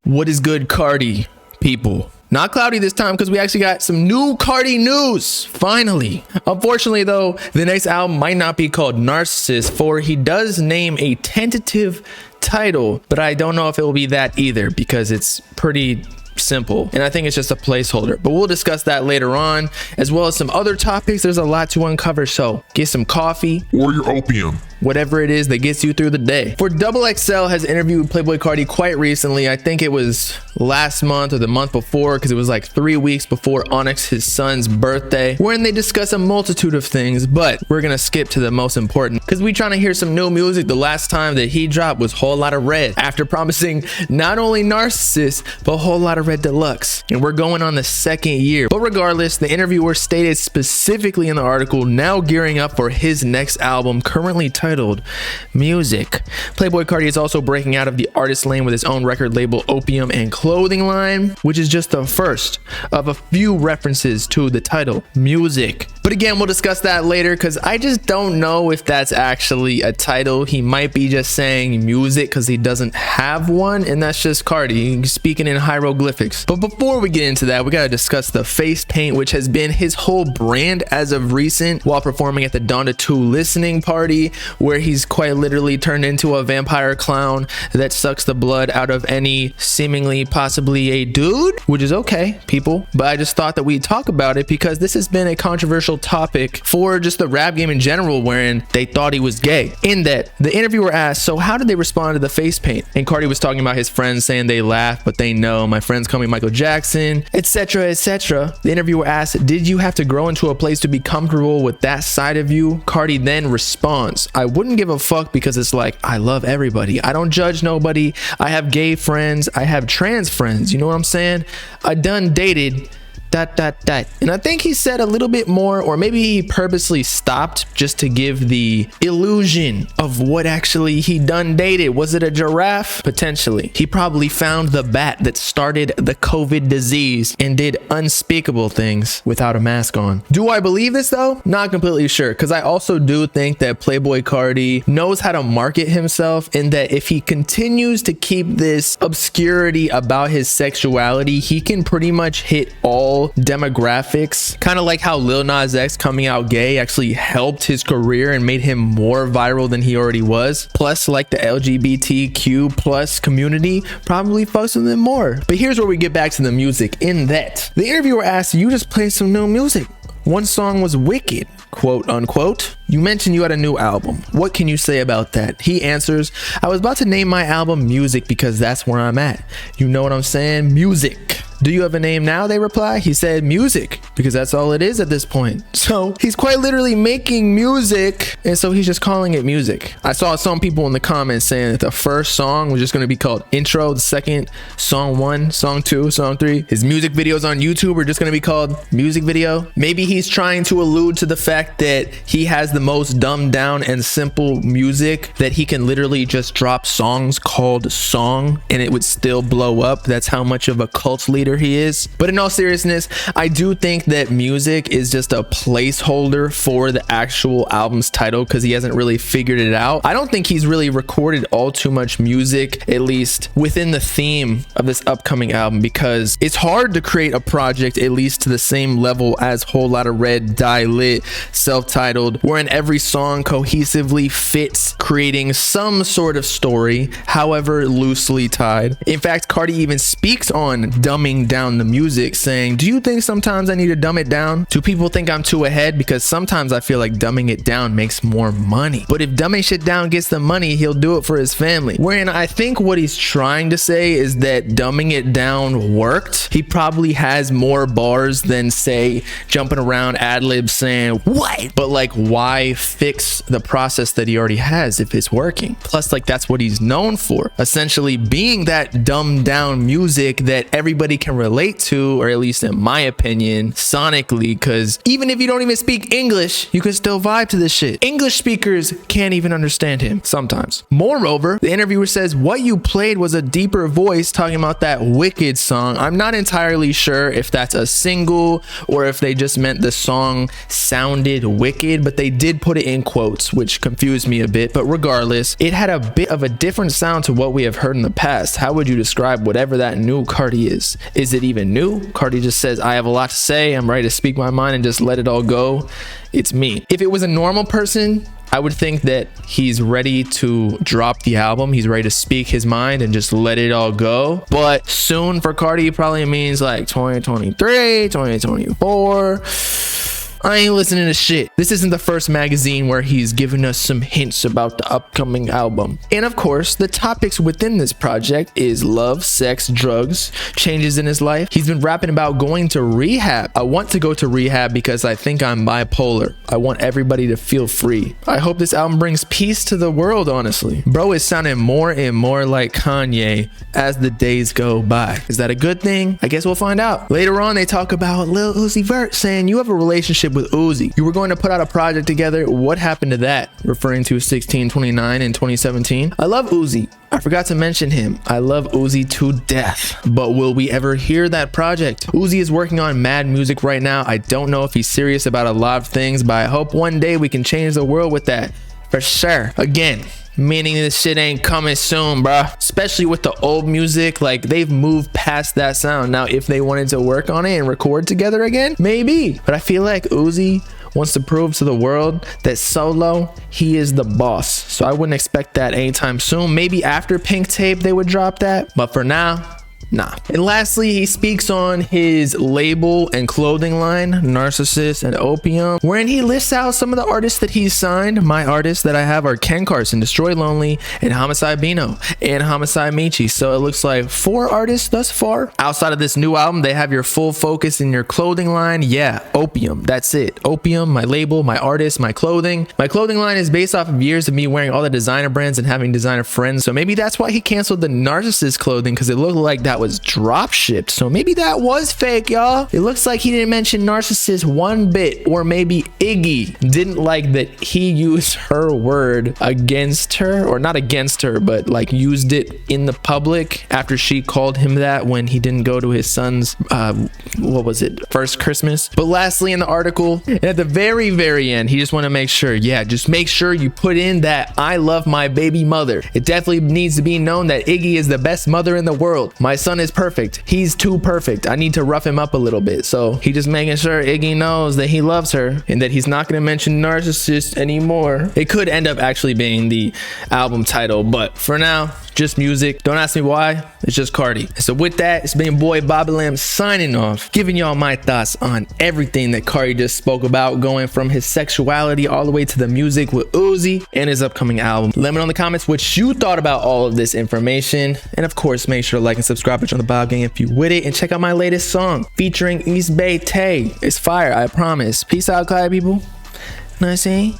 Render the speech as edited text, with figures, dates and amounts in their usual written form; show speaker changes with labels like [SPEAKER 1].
[SPEAKER 1] What is good, Carti people? Not cloudy this time because we actually got some new Carti news, finally. Unfortunately though, the next album might not be called Narcissist, for he does name a tentative title, but I don't know if it will be that either because it's pretty simple and I think it's just a placeholder, but we'll discuss that later on, as well as some other topics. There's a lot to uncover, so get some coffee
[SPEAKER 2] or your opium,
[SPEAKER 1] whatever it is that gets you through the day. For XXL has interviewed Playboi Carti quite recently. I think it was last month or the month before, because it was like 3 weeks before Onyx, his son's birthday, wherein they discuss a multitude of things, but we're gonna skip to the most important because we trying to hear some new music. The last time that he dropped was Whole Lotta Red, after promising not only Narcissist but Whole Lotta Red Deluxe, and we're going on the second year. But regardless, the interviewer stated specifically in the article, now gearing up for his next album, currently titled Music. Playboi Carti is also breaking out of the artist lane with his own record label, Opium and clothing line, which is just the first of a few references to the title Music. But again, we'll discuss that later because I just don't know if that's actually a title. He might be just saying music because he doesn't have one, and that's just Carti speaking in hieroglyphics. But before we get into that, we gotta discuss the face paint, which has been his whole brand as of recent, while performing at the Donda 2 listening party, where he's quite literally turned into a vampire clown that sucks the blood out of any seemingly possibly a dude, which is okay, people. But I just thought that we'd talk about it because this has been a controversial topic for just the rap game in general, wherein they thought he was gay. In that, the interviewer asked, so how did they respond to the face paint? And Carti was talking about his friends saying they laugh, but they know. My friends call me Michael Jackson, etc., etc. The interviewer asked, did you have to grow into a place to be comfortable with that side of you? Carti then responds, I wouldn't give a fuck because it's like, I love everybody. I don't judge nobody. I have gay friends. I have trans friends. You know what I'm saying? I done dated ... And I think he said a little bit more, or maybe he purposely stopped just to give the illusion of what actually he done dated. Was it a giraffe? Potentially. He probably found the bat that started the COVID disease and did unspeakable things without a mask on. Do I believe this though? Not completely sure, because I also do think that Playboi Carti knows how to market himself, in that if he continues to keep this obscurity about his sexuality, he can pretty much hit all demographics, kind of like how Lil Nas X coming out gay actually helped his career and made him more viral than he already was. Plus, like the LGBTQ plus community probably fucks with him more. But here's where we get back to the music, in that the interviewer asked, you just played some new music. One song was wicked, quote unquote. You mentioned you had a new album. What can you say about that? He answers, I was about to name my album Music because that's where I'm at. You know what I'm saying? Music. Do you have a name now? They reply. He said music because that's all it is at this point. So he's quite literally making music, and so he's just calling it music. I saw some people in the comments saying that the first song was just going to be called Intro, the second song 1, song 2, song 3. His music videos on YouTube are just going to be called music video. Maybe he's trying to allude to the fact that he has the most dumbed down and simple music, that he can literally just drop songs called song and it would still blow up. That's how much of a cult leader he is. But in all seriousness, I do think that music is just a placeholder for the actual album's title because he hasn't really figured it out. I don't think he's really recorded all too much music, at least within the theme of this upcoming album, because it's hard to create a project at least to the same level as Whole Lotta Red, Die Lit, self-titled, wherein every song cohesively fits creating some sort of story, however loosely tied. In fact, Carti even speaks on dumbing down the music, saying, do you think sometimes I need to dumb it down? Do people think I'm too ahead? Because sometimes I feel like dumbing it down makes more money. But if dumbing shit down gets the money, he'll do it for his family. Wherein I think what he's trying to say is that dumbing it down worked. He probably has more bars than, say, jumping around ad-libs saying, what? But like, why fix the process that he already has if it's working? Plus, like, that's what he's known for. Essentially being that dumbed down music that everybody can can relate to, or at least in my opinion, sonically, because even if you don't even speak English, you can still vibe to this shit. English speakers can't even understand him sometimes. Moreover, the interviewer says what you played was a deeper voice talking about that Wicked song. I'm not entirely sure if that's a single or if they just meant the song sounded wicked, but they did put it in quotes, which confused me a bit. But regardless, it had a bit of a different sound to what we have heard in the past. How would you describe whatever that new Carti is? Is it even new? Carti just says, I have a lot to say, I'm ready to speak my mind and just let it all go. It's me. If it was a normal person, I would think that he's ready to drop the album. He's ready to speak his mind and just let it all go. But soon for Carti probably means like 2023, 2024. I ain't listening to shit. This isn't the first magazine where he's giving us some hints about the upcoming album. And of course, the topics within this project is love, sex, drugs, changes in his life. He's been rapping about going to rehab. I want to go to rehab because I think I'm bipolar. I want everybody to feel free. I hope this album brings peace to the world, honestly. Bro is sounding more and more like Kanye as the days go by. Is that a good thing? I guess we'll find out. Later on, they talk about Lil Uzi Vert saying you have a relationship with Uzi. You were going to put out a project together. What happened to that? Referring to 1629 in 2017. I love Uzi. I forgot to mention him. I love Uzi to death. But will we ever hear that project? Uzi is working on mad music right now. I don't know if he's serious about a lot of things, but I hope one day we can change the world with that. For sure. Again, meaning this shit ain't coming soon, bruh. Especially with the old music, like they've moved past that sound. Now, if they wanted to work on it and record together again, maybe. But I feel like Uzi wants to prove to the world that solo, he is the boss. So I wouldn't expect that anytime soon. Maybe after Pink Tape, they would drop that. But for now, nah. And lastly, he speaks on his label and clothing line, Narcissist and Opium, wherein he lists out some of the artists that he's signed. My artists that I have are Ken Carson, Destroy Lonely, and Homicide Bino, and Homicide Michi. So it looks like 4 artists thus far. Outside of this new album, they have your full focus in your clothing line. Yeah, Opium, that's it. Opium, my label, my artist, my clothing. My clothing line is based off of years of me wearing all the designer brands and having designer friends. So maybe that's why he canceled the Narcissist clothing, because it looked like that was drop shipped. So maybe that was fake, y'all. It looks like he didn't mention Narcissist one bit, or maybe Iggy didn't like that he used her word against her, or not against her, but like used it in the public after she called him that when he didn't go to his son's what was it, first Christmas. But lastly in the article, and at the very end, he just want to make sure, yeah, just make sure you put in that I love my baby mother. It definitely needs to be known that Iggy is the best mother in the world. My son is perfect. He's too perfect. I need to rough him up a little bit. So he just making sure Iggy knows that he loves her and that he's not going to mention Narcissist anymore. It could end up actually being the album title, but for now, just music. Don't ask me why. It's just Carti. So with that, it's been your boy Bobbalam signing off, giving y'all my thoughts on everything that Carti just spoke about, going from his sexuality all the way to the music with Uzi and his upcoming album. Let me know in the comments what you thought about all of this information. And of course, make sure to like and subscribe on the Bob Gang if you with it. And check out my latest song featuring East Bay Tay. It's fire, I promise. Peace out, Clyde people. Nice, eh?